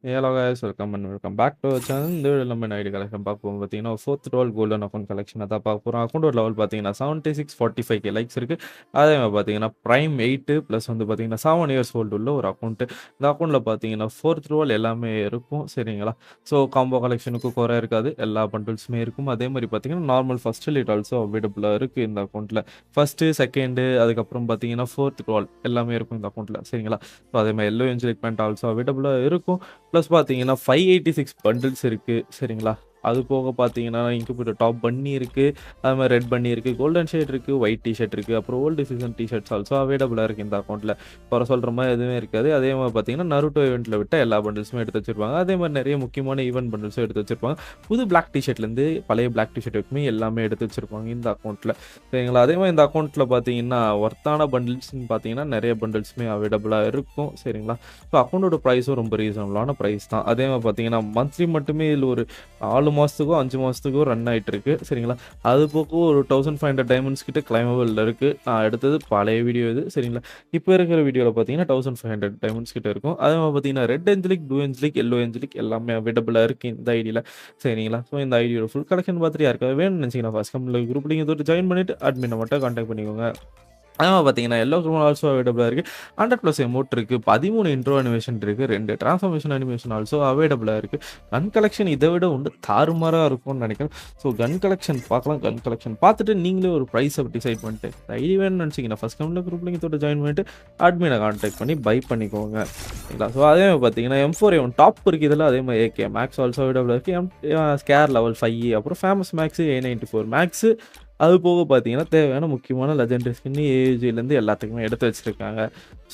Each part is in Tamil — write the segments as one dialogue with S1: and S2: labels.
S1: Hello guys, welcome and welcome back to our channel. இந்த வீடியோல நம்ம என்ன ஐடி கலெக்ஷன் பார்க்க போறோம் பார்த்தீங்கன்னா, 4th role golden account collection அதான் பார்க்க போறோம். அக்கௌண்ட் ஒரு லெவல் பார்த்தீங்கன்னா 7645K லைக்ஸ் இருக்கு. அதே மாதிரி பார்த்தீங்கன்னா பிரைம் 8 ப்ளஸ் வந்து பார்த்தீங்கன்னா 7 இயர்ஸ் ஓல்டு உள்ள ஒரு அக்கௌண்ட். இந்த அக்கௌண்ட்ல பார்த்தீங்கன்னா 4th ரோல் எல்லாமே இருக்கும் சரிங்களா. ஸோ காம்போ கலெக்ஷனுக்கு குறை இருக்காது, எல்லா பண்டில்ஸுமே இருக்கும். அதே மாதிரி பார்த்தீங்கன்னா நார்மல் ஃபர்ஸ்ட் லீட் ஆல்சோ அவைலபிளாக இருக்குது இந்த அக்கௌண்ட்டில். ஃபர்ஸ்ட்டு செகண்டு அதுக்கப்புறம் பார்த்தீங்கன்னா 4th ரோல் எல்லாமே இருக்கும் இந்த அக்கௌண்ட்டில் சரிங்களா. ஸோ அதே மாதிரி எல்லோ என்ஜினிக் பேண்ட் ஆல்சோ அவைலபிளாக இருக்கும். ப்ளஸ் பார்த்தீங்கன்னா 586 பண்டில்ஸ் இருக்குது சரிங்களா. அது போக பார்த்தீங்கன்னா இன்குபேட்டர் டாப் பன்னி இருக்குது, அது மாதிரி ரெட் பன்னி இருக்குது, கோல்டன் ஷேட் இருக்குது, ஒயிட் டிஷர்ட் இருக்குது, அப்புறம் ஓல்டு சீசன் டிஷர்ட்ஸ் ஆல்சோ அவைலபிளாக இருக்குது இந்த அக்கௌண்ட்டில். குறை சொல்கிற மாதிரி எதுவுமே இருக்காது. அதே மாதிரி பார்த்தீங்கன்னா நருட்டோ ஈவெண்ட்டில் விட்ட எல்லா பண்டில்ஸுமே எடுத்து வச்சிருப்பாங்க. அதே மாதிரி நிறைய முக்கியமான ஈவெண்ட் பண்டில்ஸும் எடுத்து வச்சிருப்பாங்க. புது பிளாக் டிஷர்ட்லேருந்து பழைய பிளாக் டிஷர்ட் வரைக்குமே எல்லாமே எடுத்து வச்சிருப்பாங்க இந்த அக்கௌண்ட்டில் சரிங்களா. அதே மாதிரி இந்த அக்கௌண்ட்டில் பார்த்தீங்கன்னா ஒர்த்தான பண்டில்ஸ்ன்னு பார்த்தீங்கன்னா நிறைய பண்டில்ஸுமே அவைலபிளாக இருக்கும் சரிங்களா. ஸோ அக்கௌண்ட்டோட ப்ரைஸும் ரொம்ப ரீசனபிளான ப்ரைஸ் தான். அதே மாதிரி பார்த்தீங்கன்னா மந்த்லி மட்டுமே இதில் ஒரு 4 மாதத்துக்கோ 5 மாதத்துக்கோ ரன் ஆகிட்டு இருக்கு சரிங்களா. அது போக ஒரு 1500 டைமண்ட்ஸ் கிட்ட கிளைமபிள் இருக்குது. நான் எடுத்தது பழைய வீடியோ இது சரிங்களா. இப்போ இருக்கிற வீடியோவில் பார்த்தீங்கன்னா 1500 டைமண்ட்ஸ் கிட்ட இருக்கும். அதே மாதிரி பார்த்தீங்கன்னா red angelic, blue angelic, yellow angelic எல்லாமே அவைலபிளாக இருக்குது இந்த ஐடியில் சரிங்களா. ஸோ இந்த ஐடியோட ஃபுல் கலெக்ஷன் பார்த்துட்டு யாருக்காவது வேணும்னு நினச்சிங்கன்னா ஃபஸ்ட் கம்பெனியில் குரூப் நீங்கள் தொட்டு ஜாயின் பண்ணிவிட்டு அட்மினை மட்டும் கான்டாக்ட் பண்ணிக்கோங்க. அதே பார்த்தீங்கன்னா எல்லோ கிரிமல் ஆல்சோ அவைலபிளாக இருக்குது. 100+ எமோட் இருக்குது, 13 இன்ட்ரோ அனிமேஷன் இருக்குது, 2 ட்ரான்ஸ்ஃபர்மேஷன் அனிமேஷன் ஆல்சோ அவைலபிளாக இருக்குது. கன் கலெக்ஷன் இதை விட உண்டு தாறுமாறாக இருக்கும்னு நினைக்கிறேன். ஸோ கன் கலெக்ஷன் பார்க்கலாம். கன் கலெக்ஷன் பார்த்துட்டு நீங்களே ஒரு ப்ரைஸை டிசைட் பண்ணிட்டு ஐடி வேணும்னு நினச்சிங்கன்னா ஃபஸ்ட் கம்பெனியில் குரூப் நீங்கள் தொட்டு ஜாயின் பண்ணிட்டு அட்மினை கான்டாக்ட் பண்ணி பை பண்ணிக்கோங்க சரிங்களா. ஸோ அதே மாதிரி பார்த்தீங்கன்னா M4A1 டாப் இருக்குது இதில். அதே மாதிரி AK மேக்ஸ் ஆல்சோ அவைலபிளாக இருக்குது. ஸ்கேர் லெவல் 5 அப்புறம் ஃபேமஸ் மேக்ஸு A94 மேக்ஸு. அது போக பார்த்தீங்கன்னா தேவையான முக்கியமான லெஜெண்டரி ஸ்கின்னு ஏஜிலேருந்து எல்லாத்துக்குமே எடுத்து வச்சுருக்காங்க.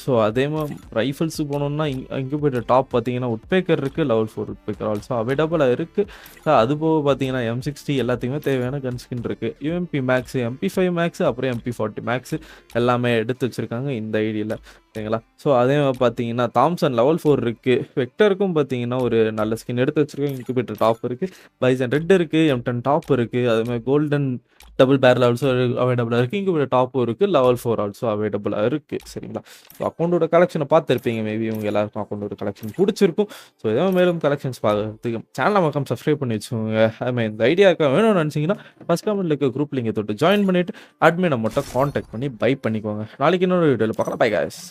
S1: ஸோ அதே மாதிரி ரைஃபிள்ஸு போனோம்னா இன்குபேட்டர் டாப் பார்த்தீங்கன்னா உட்பேக்கர் இருக்குது, லெவல் 4 உட்பேக்கர் ஆல்சோ அவைலபிளாக இருக்குது. அது போக பார்த்தீங்கன்னா M60 எல்லாத்துக்குமே தேவையான கன் ஸ்கின் இருக்குது. UMP மேக்ஸு, MP5 மேக்ஸு, அப்புறம் MP40 மேக்ஸு எல்லாமே எடுத்து வச்சுருக்காங்க இந்த ஐடியில் சரிங்களா. ஸோ அதே மாதிரி பார்த்தீங்கன்னா தாம்சன் லெவல் 4 இருக்குது. வெக்டருக்கும் பார்த்தீங்கன்னா ஒரு நல்ல ஸ்கின் எடுத்து வச்சுருக்காங்க. இன்குபேட்டர் டாப் இருக்குது, பைசன் ரெட் இருக்குது, M10 டாப் இருக்குது, அதுமாதிரி கோல்டன் டபுள் பேரல் ஆல்சோ அவைலபிளாக இருக்குது. இங்கே டாப்பும் இருக்குது, லெவல் 4 ஆல்சோ அவைலபிளாக இருக்குது சரிங்களா. ஸோ அக்கௌண்ட்டோட கலெக்ஷனை பார்த்துருப்பீங்க, மேபி உங்கள் எல்லாருக்கும் அக்கௌண்ட்டோட கலெக்ஷன் பிடிச்சிருக்கும். ஸோ ஏதோ மேலும் கலெக்ஷன்ஸ் பார்க்கறதுக்கு சேனலை மக்கம் சப்ஸ்கிரைப் பண்ணி வச்சுக்கோங்க. அதுமாதிரி இந்த ஐடியாவுக்கு வேணும்னு நினச்சிங்கன்னா ஃபஸ்ட் கமெண்ட்டில் இருக்க குரூப் லிங்கை தொட்டு ஜாயின் பண்ணிவிட்டு அட்மினை மட்டும் கான்டாக்ட் பண்ணி பை பண்ணிக்கோங்க. நாளைக்கு இன்னொரு வீடியோவில் பார்க்கலாம். By guys.